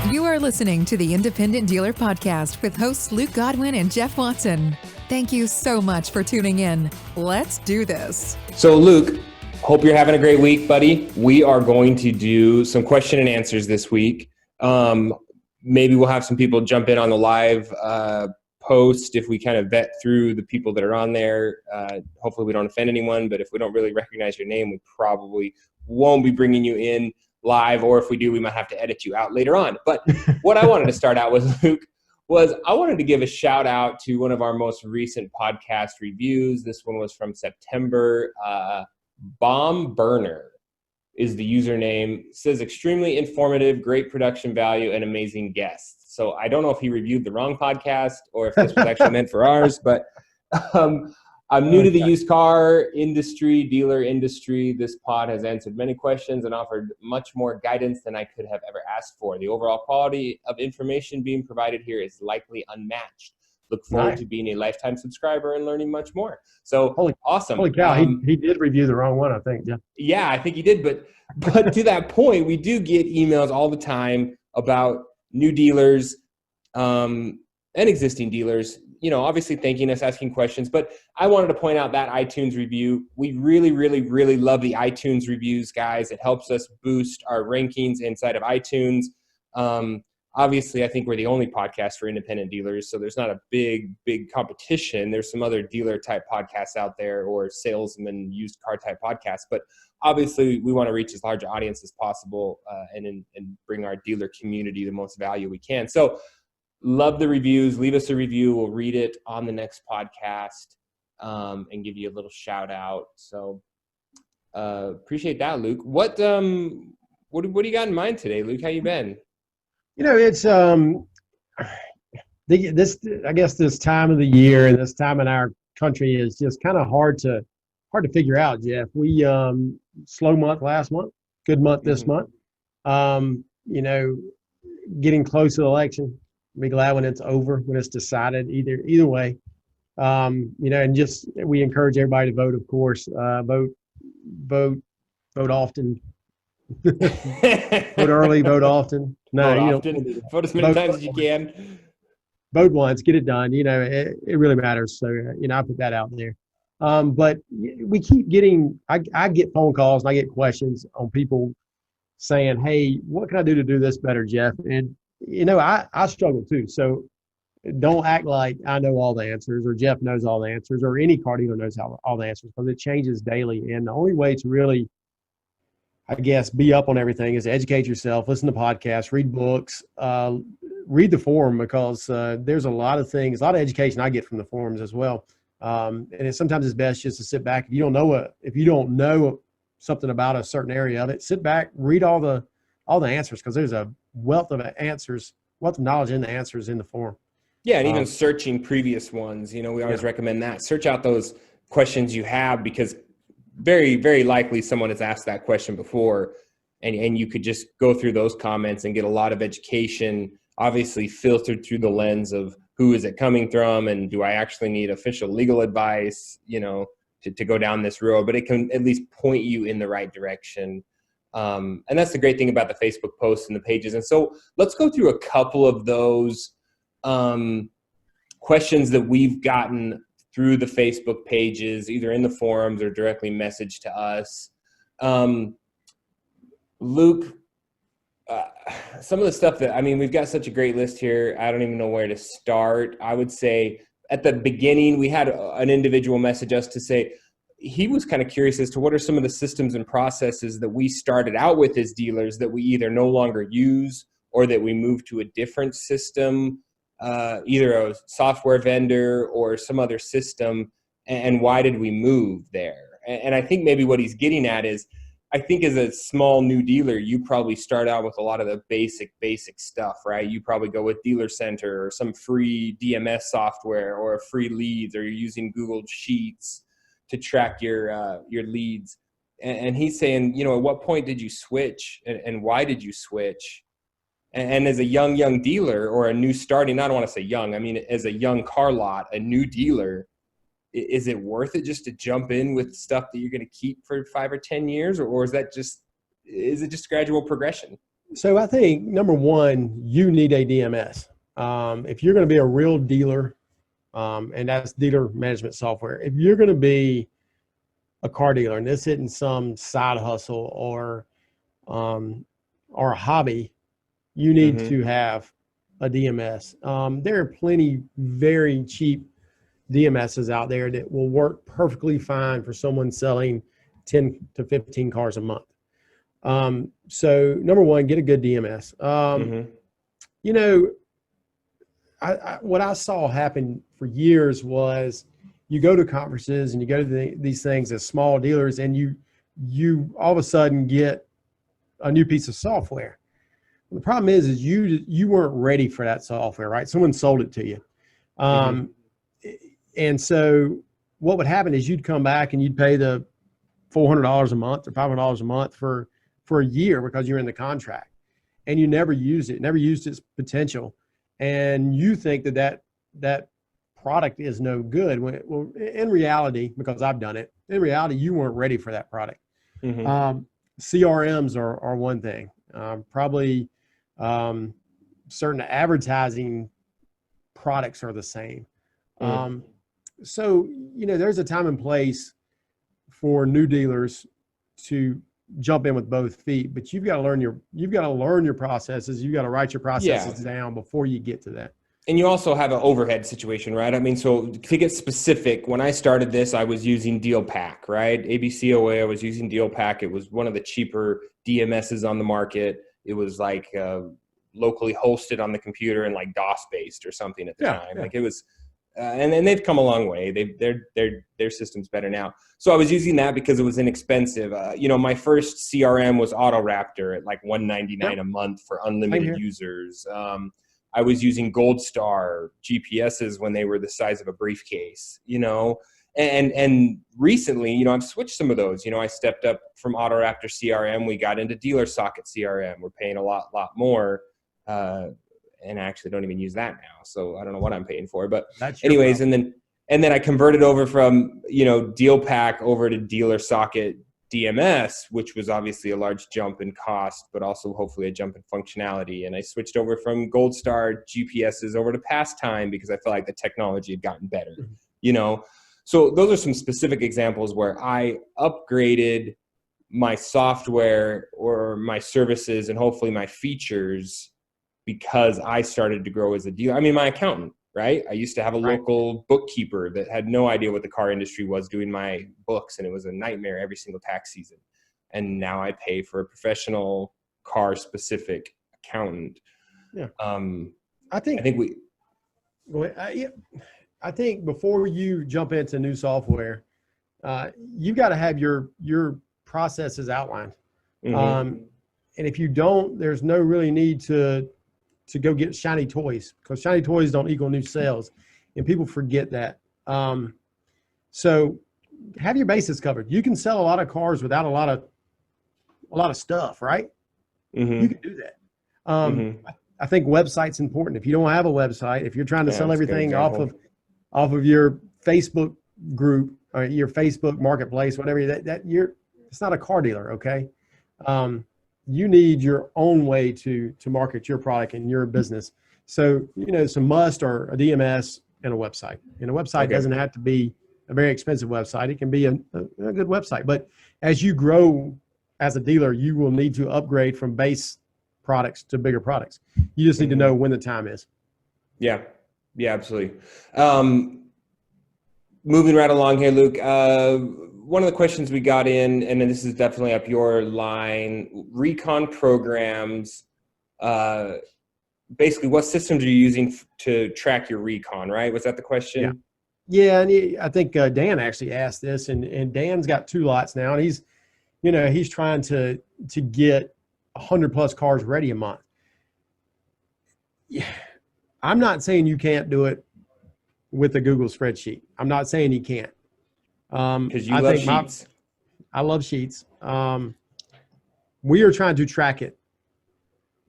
You are listening to the Independent Dealer Podcast with hosts Luke Godwin and Jeff Watson. Thank you so much for tuning in. Let's do this. So Luke, hope you're having a great week, buddy. We are going to do some question and answers this week. Maybe we'll have some people jump in on the live post if we kind of vet through the people that are on there. Hopefully we don't offend anyone, but if we don't really recognize your name, we probably won't be bringing you in live, or if we do, we might have to edit you out later on. But what I wanted to start out with, Luke, was I wanted to give a shout out to one of our most recent podcast reviews. This one was from September. Bomb Burner is the username. It says extremely informative, great production value, and amazing guests. So I don't know if he reviewed the wrong podcast or if this was actually meant for ours, but I'm new to the used car industry, dealer industry. This pod has answered many questions and offered much more guidance than I could have ever asked for. The overall quality of information being provided here is likely unmatched. Look forward to being a lifetime subscriber and learning much more. So awesome. Holy cow, he did review the wrong one, I think. Yeah, I think he did. But to that point, we do get emails all the time about new dealers and existing dealers, you know, obviously thanking us, asking questions. But I wanted to point out that iTunes review. We really, really, really love the iTunes reviews, guys. It helps us boost our rankings inside of iTunes. Obviously, I think we're the only podcast for independent dealers, so there's not a big competition. There's some other dealer-type podcasts out there or salesman, used car-type podcasts. But obviously, we want to reach as large an audience as possible and bring our dealer community the most value we can. So love the reviews. Leave us a review. We'll read it on the next podcast and give you a little shout-out. So appreciate that, Luke. What do you got in mind today, Luke? How you been? You know, it's I guess this time of the year and this time in our country is just kind of hard to figure out, Jeff. We slow month last month, good month this month. You know, getting close to the election. Be glad when it's over, when it's decided. Either way, you know, and just we encourage everybody to vote. Of course, vote often. Vote early, vote often. Vote as many times as you can. Vote once, get it done. You know, it really matters. So, you know, I put that out there. But we keep getting, I get phone calls and I get questions on people saying, hey, what can I do to do this better, Jeff? And, you know, I struggle too. So don't act like I know all the answers or Jeff knows all the answers or any car dealer knows all the answers, because it changes daily. And the only way to really, I guess, be up on everything is educate yourself, listen to podcasts, read books, read the forum, because there's a lot of things, a lot of education I get from the forums as well. And sometimes it's best just to sit back. If you don't know something about a certain area of it, sit back, read all the answers, because there's a wealth of knowledge in the answers in the forum. Yeah, and even searching previous ones, you know, we always recommend that. Search out those questions you have, because very, very likely someone has asked that question before, and you could just go through those comments and get a lot of education, obviously filtered through the lens of who is it coming from and do I actually need official legal advice, you know, to go down this road, but it can at least point you in the right direction. And that's the great thing about the Facebook posts and the pages. And so let's go through a couple of those questions that we've gotten through the Facebook pages, either in the forums or directly messaged to us. Luke, some of the stuff that, I mean, we've got such a great list here. I don't even know where to start. I would say at the beginning, we had an individual message us to say he was kind of curious as to what are some of the systems and processes that we started out with as dealers that we either no longer use or that we moved to a different system, either a software vendor or some other system, and why did we move there? And I think maybe what he's getting at is, I think as a small new dealer, you probably start out with a lot of the basic stuff, right? You probably go with Dealer Center or some free DMS software or a free leads, or you're using Google Sheets to track your leads. And he's saying, you know, at what point did you switch and why did you switch? And as a young dealer or a new starting, I don't want to say young, I mean, as a young car lot, a new dealer, is it worth it just to jump in with stuff that you're going to keep for 5 or 10 years? Or is it just gradual progression? So I think number one, you need a DMS. If you're going to be a real dealer, and that's dealer management software. If you're going to be a car dealer and this isn't some side hustle or a hobby, you need to have a DMS. There are plenty very cheap DMSs out there that will work perfectly fine for someone selling 10 to 15 cars a month. So number one, get a good DMS. You know, what I saw happen for years was you go to conferences and you go to these things as small dealers, and you all of a sudden get a new piece of software. The problem is you weren't ready for that software, right? Someone sold it to you. And so what would happen is you'd come back and you'd pay the $400 a month or $500 a month for a year because you're in the contract, and you never used it, never used its potential. And you think that product is no good. Well, in reality, because I've done it, in reality, you weren't ready for that product. CRMs are one thing. Probably certain advertising products are the same. So, you know, there's a time and place for new dealers to jump in with both feet, but you've got to learn your processes. You've got to write your processes down before you get to that. And you also have an overhead situation, right? I mean, so to get specific, when I started this, I was using DealPack, right? ABCOA, I was using DealPack. It was one of the cheaper DMSs on the market. It was like locally hosted on the computer and like DOS based or something at the time. Like it was, and they've come a long way. Their system's better now. So I was using that because it was inexpensive. You know, my first CRM was AutoRaptor at like $199 a month for unlimited users. I was using Gold Star GPSs when they were the size of a briefcase, you know, and recently, you know, I've switched some of those. You know, I stepped up from AutoRaptor CRM. We got into Dealer Socket CRM. We're paying a lot more. And I actually don't even use that now. So I don't know what I'm paying for, but anyways, and then I converted over from, you know, DealPack over to Dealer Socket DMS, which was obviously a large jump in cost, but also hopefully a jump in functionality. And I switched over from Gold Star GPSs over to Pastime because I felt like the technology had gotten better, you know? So those are some specific examples where I upgraded my software or my services and hopefully my features because I started to grow as a dealer. I mean, my accountant, right? I used to have a local bookkeeper that had no idea what the car industry was doing my books, and it was a nightmare every single tax season. And now I pay for a professional car-specific accountant. I think before you jump into new software, you've got to have your processes outlined. And if you don't, there's no really need to go get shiny toys, because shiny toys don't equal new sales, and people forget that. So have your bases covered. You can sell a lot of cars without a lot of stuff, right? You can do that. I think website's important. If you don't have a website, if you're trying to sell everything off of your Facebook group or your Facebook marketplace, whatever, it's not a car dealer, okay? You need your own way to market your product and your business. So, you know, some must are a DMS and a website. And a website doesn't have to be a very expensive website. It can be a good website. But as you grow as a dealer, you will need to upgrade from base products to bigger products. You just need to know when the time is. Yeah, absolutely. Moving right along here, Luke. One of the questions we got in, and this is definitely up your line, recon programs. Basically, what systems are you using to track your recon, right? Was that the question? Yeah, and I think Dan actually asked this, and Dan's got 2 lots now, and he's trying to get 100+ cars ready a month. Yeah, I'm not saying you can't do it with a Google spreadsheet. I'm not saying you can't. Because you love sheets. I love sheets. We are trying to track it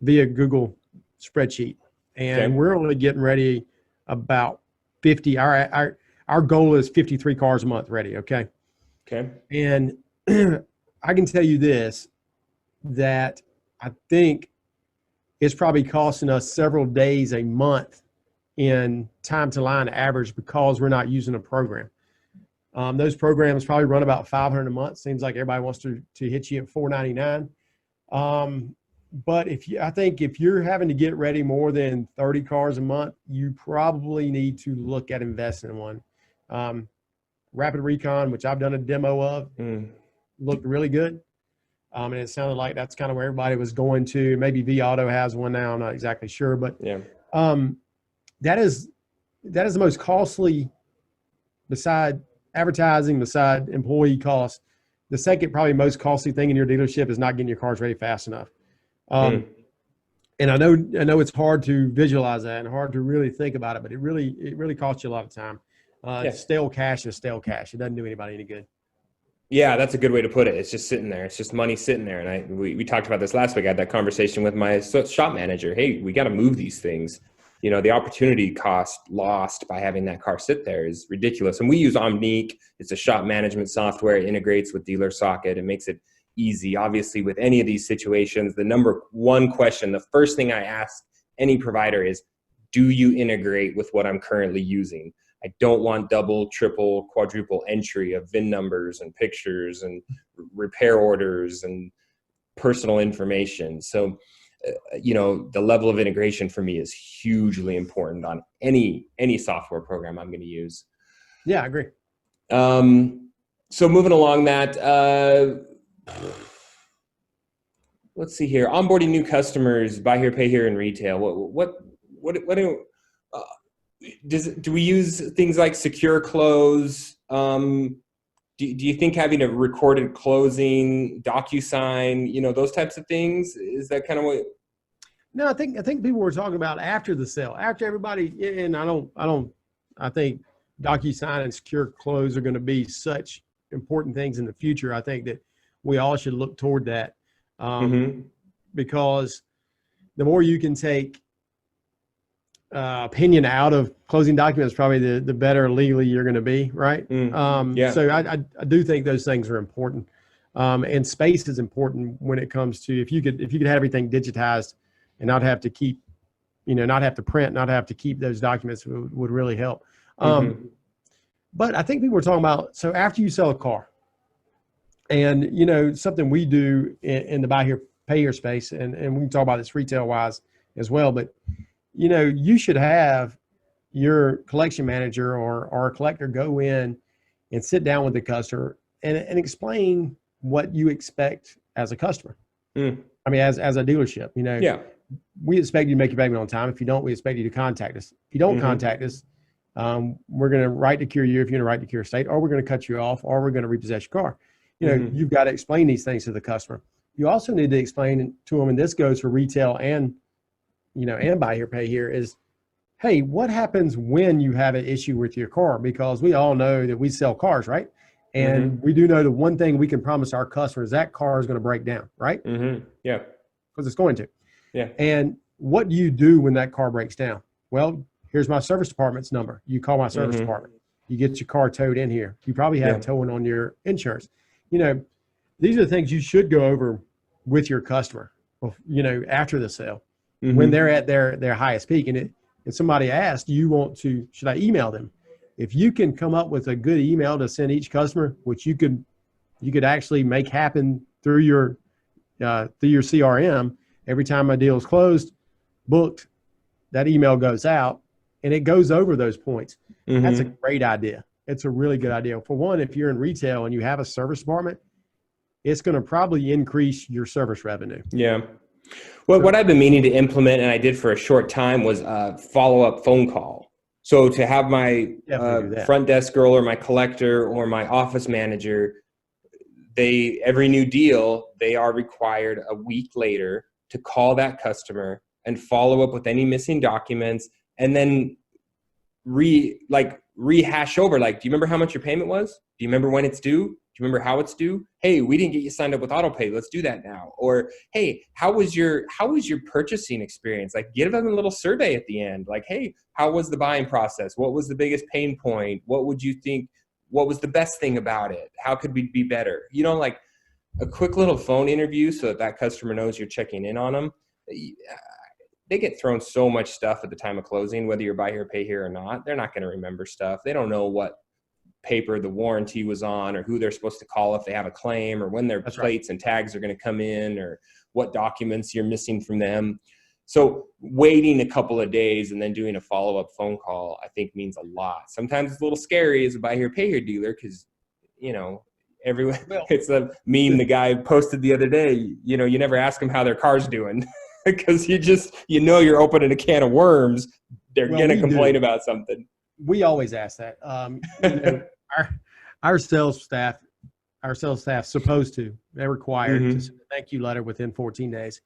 via Google spreadsheet, and we're only getting ready about 50. Our goal is 53 cars a month ready. Okay. And I can tell you this, that I think it's probably costing us several days, a month in time to line average because we're not using a program. Those programs probably run about $500 a month. Seems like everybody wants to hit you at $499. But I think if you're having to get ready more than 30 cars a month, you probably need to look at investing in one. Rapid Recon, which I've done a demo of, looked really good. And it sounded like that's kind of where everybody was going to. Maybe V-Auto has one now. I'm not exactly sure, but that is the most costly, beside advertising, beside employee costs. The second probably most costly thing in your dealership is not getting your cars ready fast enough. And I know it's hard to visualize that and hard to really think about it, but it really costs you a lot of time. Stale cash is stale cash. It doesn't do anybody any good. Yeah, that's a good way to put it. It's just sitting there. It's just money sitting there. And we talked about this last week. I had that conversation with my shop manager. Hey, we got to move these things. You know, the opportunity cost lost by having that car sit there is ridiculous. And we use Omnique. It's a shop management software. It integrates with Dealer Socket. It makes it easy. Obviously, with any of these situations, the number one question, the first thing I ask any provider is, do you integrate with what I'm currently using? I don't want double, triple, quadruple entry of VIN numbers and pictures and repair orders and personal information. So, the level of integration for me is hugely important on any software program I'm going to use. Yeah, I agree. So moving along that, let's see here. Onboarding new customers, buy here, pay here in retail. Do we use things like secure close? Do you think having a recorded closing, DocuSign, those types of things, is that kind of what? No, I think people were talking about after the sale, after everybody, and I think DocuSign and secure close are going to be such important things in the future. I think that we all should look toward that, because the more you can take opinion out of closing documents, probably the better legally you're going to be, right? So I do think those things are important, and space is important when it comes to if you could have everything digitized and not have to keep, not have to print, not have to keep those documents would really help. But I think people were talking about, so after you sell a car, and something we do in the buy here, pay here space, and we can talk about this retail wise as well, but you should have your collection manager or a collector go in and sit down with the customer and explain what you expect as a customer. I mean, as a dealership, we expect you to make your payment on time. If you don't, we expect you to contact us. If you don't contact us, we're going to right to cure you if you're in a right to cure state, or we're going to cut you off, or we're going to repossess your car. You've got to explain these things to the customer. You also need to explain to them, and this goes for retail and buy here, pay here, is, hey, what happens when you have an issue with your car? Because we all know that we sell cars, right? And we do know the one thing we can promise our customers, that car is going to break down, right? Yeah. Because it's going to. Yeah. And what do you do when that car breaks down? Well, here's my service department's number. You call my service department. You get your car towed in here. You probably have towing on your insurance. These are the things you should go over with your customer, after the sale, when they're at their highest peak. And somebody asked, should I email them? If you can come up with a good email to send each customer, which you could actually make happen through your CRM, every time a deal is closed, booked, that email goes out and it goes over those points. That's a great idea. It's a really good idea. For one, if you're in retail and you have a service department, it's going to probably increase your service revenue. Yeah. Well, what I've been meaning to implement, and I did for a short time, was a follow-up phone call. So to have my front desk girl or my collector or my office manager, every new deal, they are required a week later to call that customer and follow up with any missing documents, and then rehash over, do you remember how much your payment was? Do you remember when it's due? Do you remember how it's due? Hey, we didn't get you signed up with AutoPay. Let's do that now. Or, hey, how was your purchasing experience? Give them a little survey at the end. Hey, how was the buying process? What was the biggest pain point? What would you think? What was the best thing about it? How could we be better? A quick little phone interview so that customer knows you're checking in on them. they get thrown so much stuff at the time of closing, whether you're buy here, pay here or not. They're not going to remember stuff. They don't know what paper the warranty was on, or who they're supposed to call if they have a claim, or when their plates and tags are going to come in, or what documents you're missing from them. So waiting a couple of days and then doing a follow-up phone call, I think means a lot. Sometimes it's a little scary as a buy here, pay here dealer, because, you know, everyone, it's a meme the guy posted the other day, you know, you never ask them how their car's doing because you're opening a can of worms. They're going to complain about something. We always ask that. You know, our sales staff supposed to, they're required to send a thank you letter within 14 days.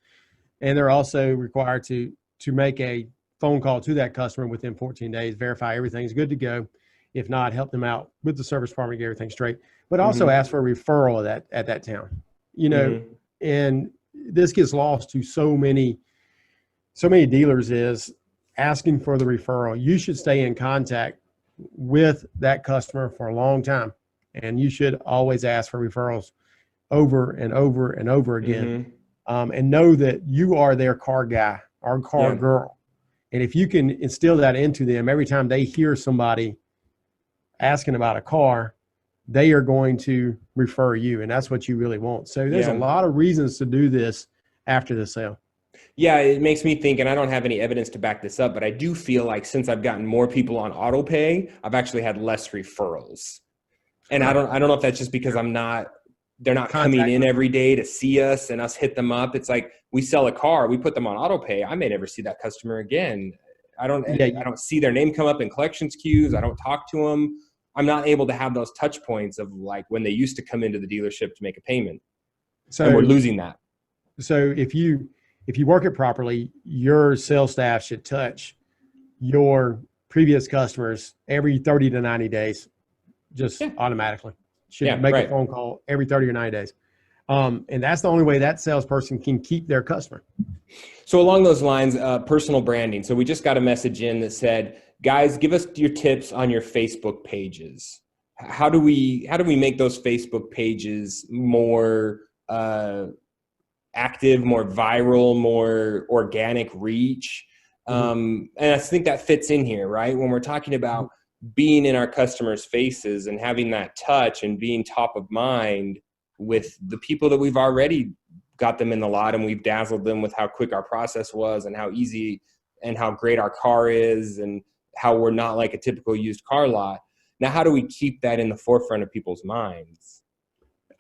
And they're also required to make a phone call to that customer within 14 days, verify everything's good to go. If not, help them out with the service department, get everything straight, but also ask for a referral of that at that town, you know, and this gets lost to so many dealers is asking for the referral. You should stay in contact with that customer for a long time. And you should always ask for referrals over and over and over again. And know that you are their car guy or car girl. And if you can instill that into them every time they hear somebody asking about a car, they are going to refer you. And that's what you really want. So there's a lot of reasons to do this after the sale. Yeah, it makes me think, and I don't have any evidence to back this up, but I do feel like since I've gotten more people on auto pay, I've actually had less referrals. And I don't know if that's just because they're not coming in every day to see us and us hit them up. It's like we sell a car, we put them on auto pay. I may never see that customer again. I don't see their name come up in collections queues. I don't talk to them. I'm not able to have those touch points of like when they used to come into the dealership to make a payment. So and we're losing that. So if you work it properly, your sales staff should touch your previous customers every 30 to 90 days, just automatically. Should make a phone call every 30 or 90 days. And that's the only way that salesperson can keep their customer. So along those lines, personal branding. So we just got a message in that said, guys, give us your tips on your Facebook pages. How do we make those Facebook pages more active, more viral, more organic reach? And I think that fits in here, right? When we're talking about being in our customers' faces and having that touch and being top of mind with the people that we've already got them in the lot, and we've dazzled them with how quick our process was and how easy and how great our car is and how we're not like a typical used car lot. Now, how do we keep that in the forefront of people's minds?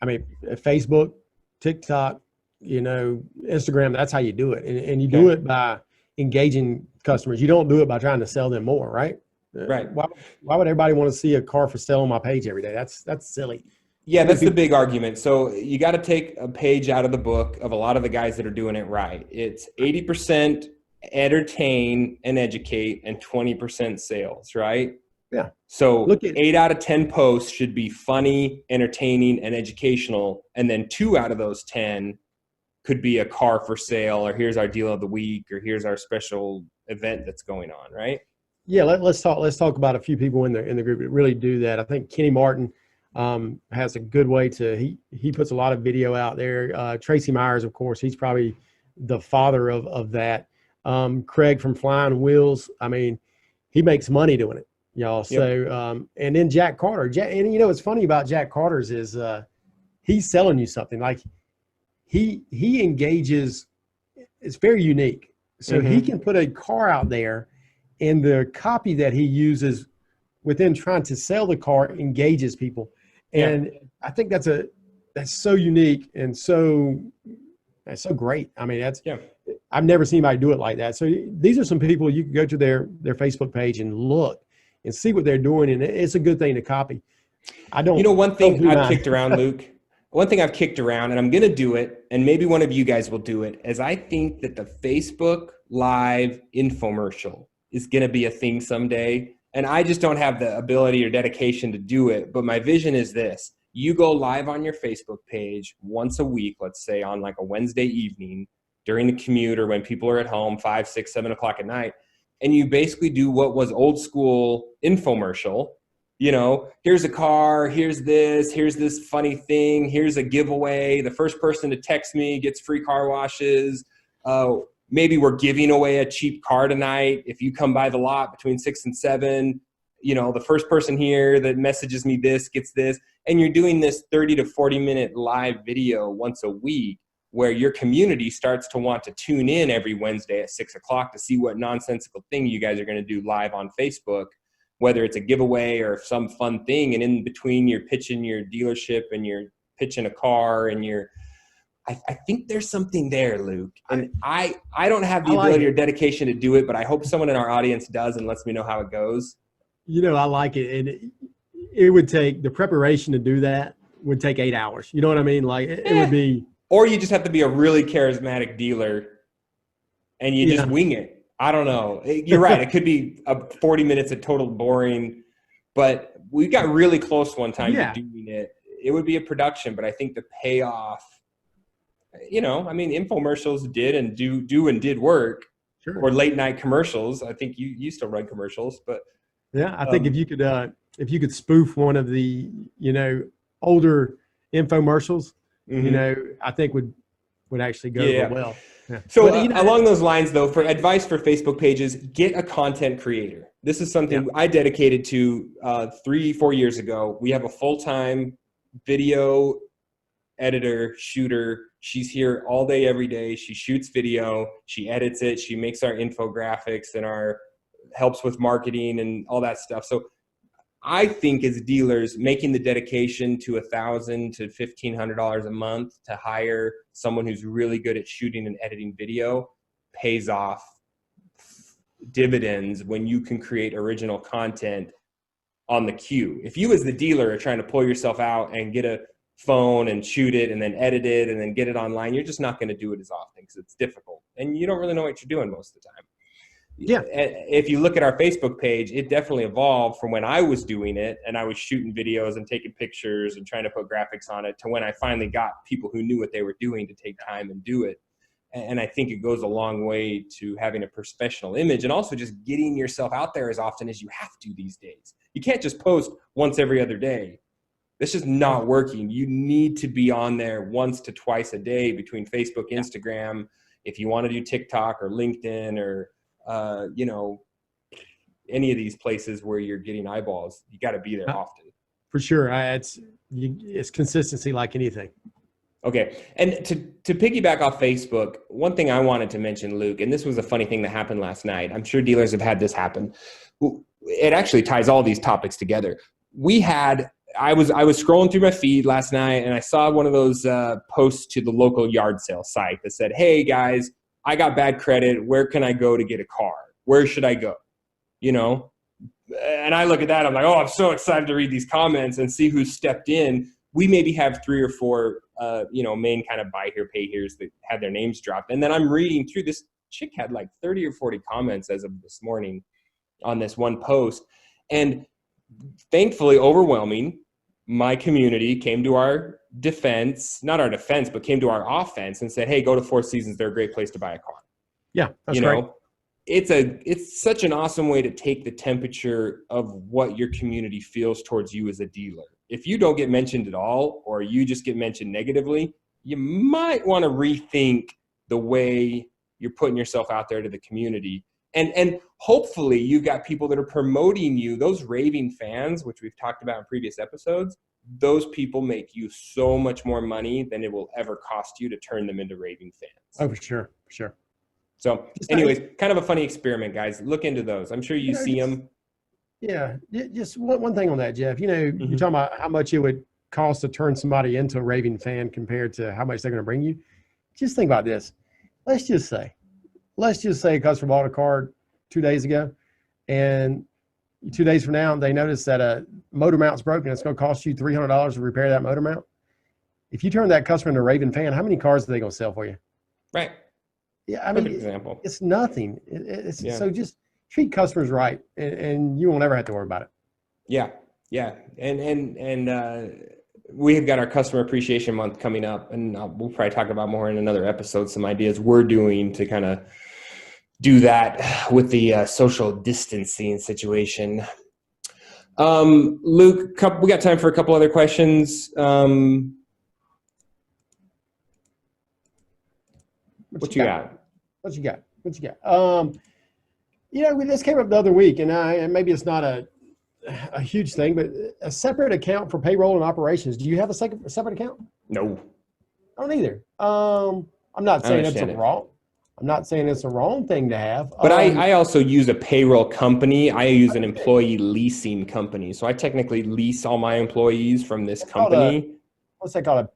I mean, Facebook, TikTok, you know, Instagram, that's how you do it. And you do it by engaging customers. You don't do it by trying to sell them more, right? Right. Why would everybody want to see a car for sale on my page every day? That's silly. Yeah, that's the big argument. So you got to take a page out of the book of a lot of the guys that are doing it right. It's 80% entertain and educate and 20% sales, right? Yeah. So 8 out of 10 posts should be funny, entertaining, and educational. And then 2 out of those 10 could be a car for sale, or here's our deal of the week, or here's our special event that's going on, right? Yeah, let's talk about a few people in the group that really do that. I think Kenny Martin has a good way to, he puts a lot of video out there. Tracy Myers, of course, he's probably the father of that. Craig from Flying Wheels, I mean, he makes money doing it, y'all. So, and then Jack Carter. And you know, what's funny about Jack Carter's is he's selling you something. Like he engages, it's very unique. So he can put a car out there, and the copy that he uses within trying to sell the car engages people. And I think that's so unique and that's so great. I mean, I've never seen anybody do it like that. So these are some people you can go to their Facebook page and look and see what they're doing. And it's a good thing to copy. One thing I've kicked around, Luke, one thing I've kicked around, and I'm going to do it, and maybe one of you guys will do it, is I think that the Facebook Live infomercial is going to be a thing someday. And I just don't have the ability or dedication to do it. But my vision is this. You go live on your Facebook page once a week, let's say on like a Wednesday evening during the commute or when people are at home, 5, 6, 7 o'clock at night. And you basically do what was old school infomercial. You know, here's a car, here's this funny thing, here's a giveaway. The first person to text me gets free car washes. maybe we're giving away a cheap car tonight. If you come by the lot between 6 and 7, the first person here that messages me this gets this. And you're doing this 30 to 40 minute live video once a week, where your community starts to want to tune in every Wednesday at 6 o'clock to see what nonsensical thing you guys are going to do live on Facebook, whether it's a giveaway or some fun thing. And in between, you're pitching your dealership and you're pitching a car, and I think there's something there, Luke. And I don't have the ability or dedication to do it, but I hope someone in our audience does and lets me know how it goes. I like it. And it would take, the preparation to do that would take 8 hours. You know what I mean? Like it would be. Or you just have to be a really charismatic dealer and you just wing it. I don't know. You're right. It could be 40 minutes of total boring, but we got really close one time to doing it. It would be a production, but I think the payoff, infomercials did and do and did work. Sure. Or late night commercials. I think you used to run commercials, but yeah, I think if you could spoof one of the, older infomercials, I think would actually go well. Yeah. So along those lines, though, for advice for Facebook pages, get a content creator. This is something I dedicated to 3-4 years ago. We have a full-time video editor, shooter. She's here all day, every day. She shoots video. She edits it. She makes our infographics and helps with marketing and all that stuff. So I think as dealers, making the dedication to $1,000 to $1,500 a month to hire someone who's really good at shooting and editing video pays off dividends when you can create original content on the queue. If you as the dealer are trying to pull yourself out and get a phone and shoot it and then edit it and then get it online, you're just not going to do it as often because it's difficult and you don't really know what you're doing most of the time. Yeah. If you look at our Facebook page, it definitely evolved from when I was doing it and I was shooting videos and taking pictures and trying to put graphics on it to when I finally got people who knew what they were doing to take time and do it. And I think it goes a long way to having a professional image and also just getting yourself out there as often as you have to these days. You can't just post once every other day. That's just not working. You need to be on there once to twice a day between Facebook, Instagram. If you want to do TikTok or LinkedIn or any of these places where you're getting eyeballs, you got to be there often. For sure. It's consistency like anything. Okay. And to piggyback off Facebook, one thing I wanted to mention, Luke, and this was a funny thing that happened last night. I'm sure dealers have had this happen. It actually ties all these topics together. I was scrolling through my feed last night and I saw one of those posts to the local yard sale site that said, "Hey guys, I got bad credit. Where can I go to get a car? Where should I go?" And I look at that. I'm like, oh, I'm so excited to read these comments and see who stepped in. We maybe have 3 or 4, main kind of buy here, pay here's that had their names dropped. And then I'm reading through this. Chick had like 30 or 40 comments as of this morning on this one post. And thankfully, overwhelming, my community came to our defense, not our defense, but came to our offense and said, "Hey, go to Four Seasons. They're a great place to buy a car." Yeah, that's right. It's such an awesome way to take the temperature of what your community feels towards you as a dealer. If you don't get mentioned at all, or you just get mentioned negatively, you might want to rethink the way you're putting yourself out there to the community. And hopefully you've got people that are promoting you. Those raving fans, which we've talked about in previous episodes, those people make you so much more money than it will ever cost you to turn them into raving fans. Oh, for sure. For sure. So anyways, kind of a funny experiment, guys. Look into those. I'm sure you see them. Yeah. Just one thing on that, Jeff. You're talking about how much it would cost to turn somebody into a raving fan compared to how much they're going to bring you. Just think about this. Let's just say a customer bought a car 2 days ago, and 2 days from now, they notice that a motor mount's broken. It's going to cost you $300 to repair that motor mount. If you turn that customer into a raving fan, how many cars are they going to sell for you? Right. Yeah, I mean, example. It's nothing. So just treat customers right, and you won't ever have to worry about it. Yeah, yeah, and we have got our Customer Appreciation Month coming up, and we'll probably talk about more in another episode. Some ideas we're doing to kind of do that with the social distancing situation. Luke, we got time for a couple other questions. What you got? What you got? What you got? This came up the other week, and maybe it's not a huge thing, but a separate account for payroll and operations. Do you have a separate account? No. I don't either. I'm not saying it's wrong. I'm not saying it's a wrong thing to have. But I also use a payroll company. I use an employee leasing company. So I technically lease all my employees from this company. What's that called?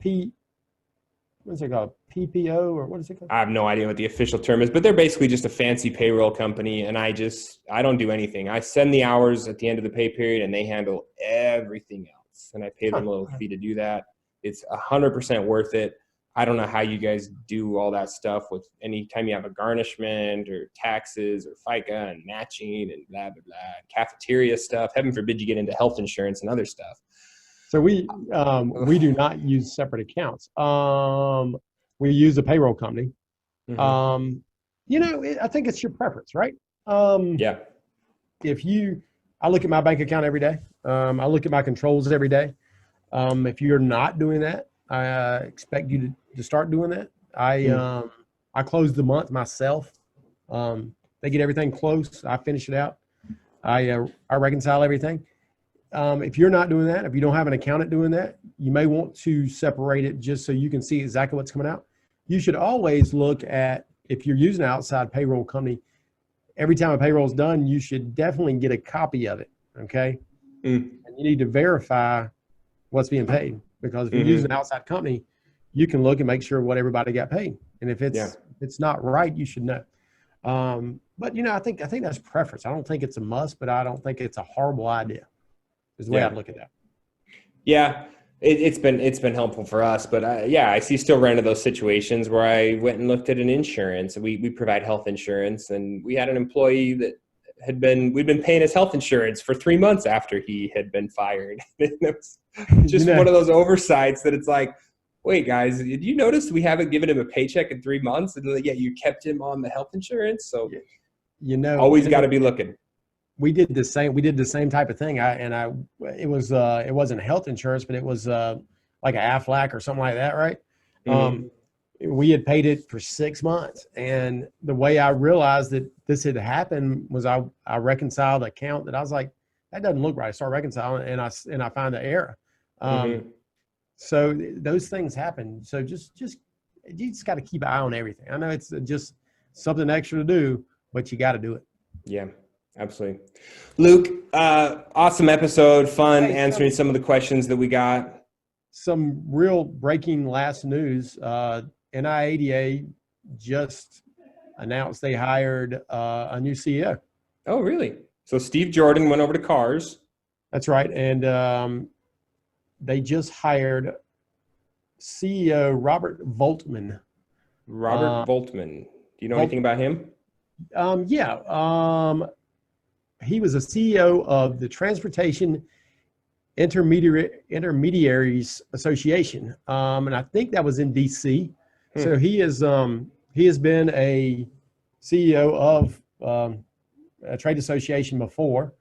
What's it called? PPO or what is it called? I have no idea what the official term is, but they're basically just a fancy payroll company. And I don't do anything. I send the hours at the end of the pay period and they handle everything else. And I pay them a little fee to do that. It's 100% worth it. I don't know how you guys do all that stuff with any time you have a garnishment or taxes or FICA and matching and blah, blah, blah, cafeteria stuff. Heaven forbid you get into health insurance and other stuff. So we do not use separate accounts. We use a payroll company. Mm-hmm. I think it's your preference, right? Yeah. I look at my bank account every day. I look at my controls every day. If you're not doing that, I expect you to start doing that. I close the month myself. They get everything close. I finish it out. I reconcile everything. If you're not doing that, if you don't have an accountant doing that, you may want to separate it just so you can see exactly what's coming out. You should always look at, if you're using an outside payroll company, every time a payroll is done, you should definitely get a copy of it. Okay. And you need to verify what's being paid, because if you're using an outside company, you can look and make sure what everybody got paid. And if it's not right, you should know. But I think that's preference. I don't think it's a must, but I don't think it's a horrible idea. Is the way I'd look at that. Yeah, it's been helpful for us, but I still run into those situations where I went and looked at an insurance. We provide health insurance, and we had an employee that we'd been paying his health insurance for 3 months after he had been fired. It was just one of those oversights that it's like, wait, guys, did you notice we haven't given him a paycheck in 3 months, and yet you kept him on the health insurance? So always got to be looking. We did the same type of thing. It wasn't health insurance, but it was like an Aflac or something like that, right? Mm-hmm. We had paid it for 6 months, and the way I realized that this had happened was I reconciled an account that I was like, that doesn't look right. I start reconciling, and I find the error. So those things happen. So you just got to keep an eye on everything. I know it's just something extra to do, but you got to do it. Yeah. Absolutely. Luke, awesome episode. Fun answering some of the questions that we got. Some real breaking last news. NIADA just announced they hired a new CEO. Oh, really? So Steve Jordan went over to Cars. That's right. And they just hired CEO Robert Voltman. Robert Voltman. Do you know anything about him? He was a CEO of the Transportation Intermediaries Association, and I think that was in D.C. So he has been a CEO of a trade association before.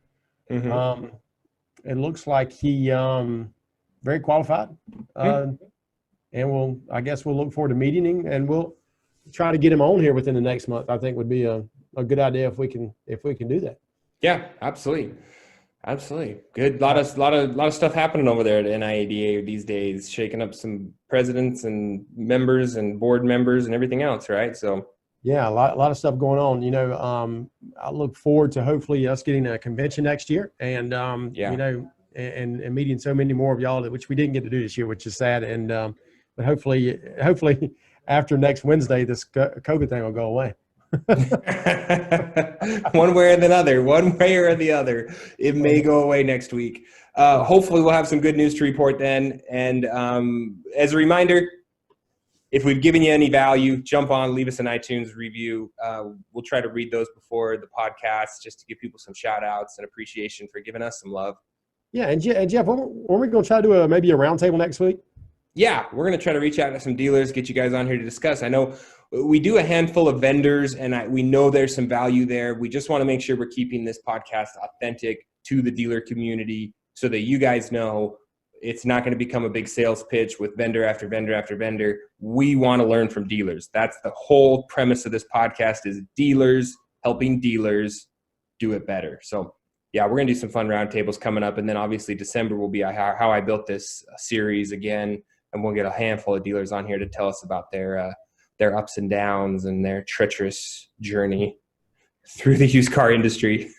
Mm-hmm. It looks like he very qualified, and I guess we'll look forward to meeting him, and we'll try to get him on here within the next month. I think would be a good idea if we can do that. Yeah, absolutely. Good. A lot of stuff happening over there at NIADA these days, shaking up some presidents and members and board members and everything else, right? So yeah, a lot of stuff going on. I look forward to hopefully us getting a convention next year, and and meeting so many more of y'all, which we didn't get to do this year, which is sad. And but hopefully after next Wednesday, this COVID thing will go away. One way or the other, it may go away next week. Hopefully we'll have some good news to report then. And as a reminder, if we've given you any value, jump on, leave us an iTunes review. We'll try to read those before the podcast, just to give people some shout outs and appreciation for giving us some love. Yeah. And Jeff, weren't we going to try to do maybe a roundtable next week? Yeah, we're going to try to reach out to some dealers, get you guys on here to discuss. I know we do a handful of vendors, and we know there's some value there. We just want to make sure we're keeping this podcast authentic to the dealer community so that you guys know It's not going to become a big sales pitch with vendor after vendor after vendor. We want to learn from dealers. That's the whole premise of this podcast, is dealers helping dealers do it better. So yeah, we're going to do some fun roundtables coming up. And then obviously December will be how I built this series again. And we'll get a handful of dealers on here to tell us about their ups and downs and their treacherous journey through the used car industry.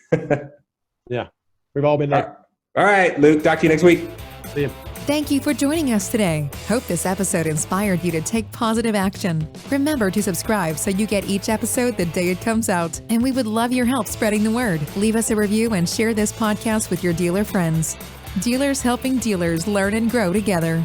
Yeah, we've all been there. All right, Luke, talk to you next week. See you. Thank you for joining us today. Hope this episode inspired you to take positive action. Remember to subscribe so you get each episode the day it comes out. And we would love your help spreading the word. Leave us a review and share this podcast with your dealer friends. Dealers helping dealers learn and grow together.